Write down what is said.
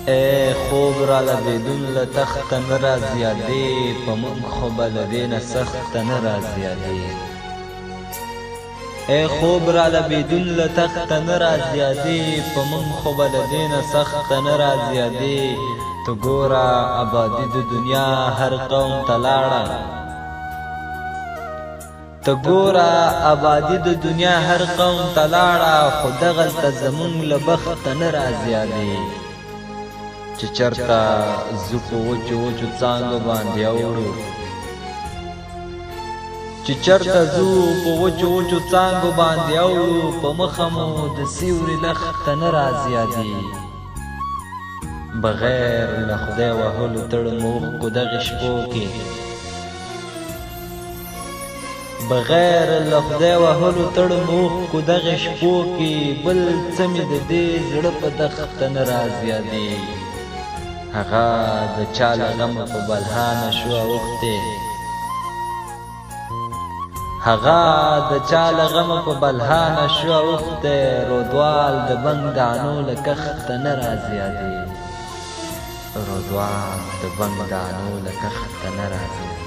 ای خوب را لبیدون له تخته نه رازیادې په موږ خو به له دې نه سخته نه رازیادې ای خوب را لبیدون له تخته نه رازیادې په موږ خو به له دې نه سخته نه رازیادې تو ګوره ابادي د دنیا هر قوم ته لاړه ته ګوره ابادي د دنیا هر قوم ته لاړه خو دغلته زمونږ له بخته نه رازیادې چې چرته زو په وچو وچو څانګو باندې اوړو چې چرته زو په وچو وچو څانګو باندې اوړو په مخه مو د سیوري لخته نه رازیادې بغیر له خدای وهلو تړ مو اوښکو دغې شپو کې بغیر له خدای وهلو تړ مو اوښکو دغې شپو کې بل څه مې د دې زړه په دښته نه رازیادې هغه د چا له غمه په بلها نه شوه اوښتې هغه د چا له غمه په بلها نه شوه اوښتې رودوال د بنګ دانو له کښته نه رازیادې رودوال د بنګ دانو له کښته نه رازیادې